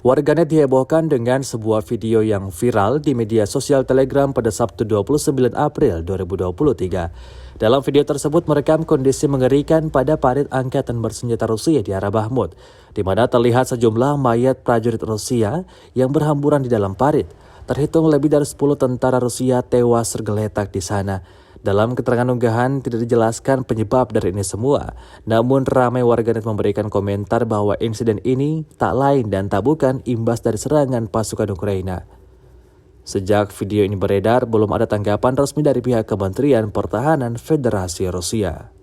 Warganet dihebohkan dengan sebuah video yang viral di media sosial Telegram pada Sabtu 29 April 2023. Dalam video tersebut merekam kondisi mengerikan pada parit angkatan bersenjata Rusia di arah Bakhmut, di mana terlihat sejumlah mayat prajurit Rusia yang berhamburan di dalam parit. Terhitung lebih dari 10 tentara Rusia tewas tergeletak di sana. Dalam keterangan unggahan tidak dijelaskan penyebab dari ini semua, namun ramai warganet memberikan komentar bahwa insiden ini tak lain dan tak bukan imbas dari serangan pasukan Ukraina. Sejak video ini beredar, belum ada tanggapan resmi dari pihak Kementerian Pertahanan Federasi Rusia.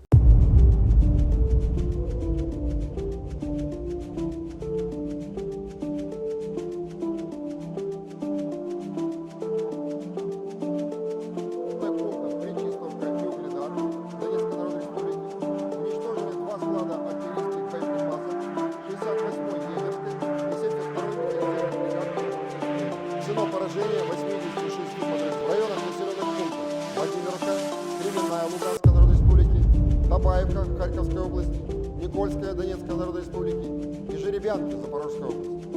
Поражение 86 в районах населенных пунктов Владимировка, Кременная Луганской Народной Республики, Табаевка Харьковской области, Никольская Донецкой Народной Республики и Жеребянки Запорожской области.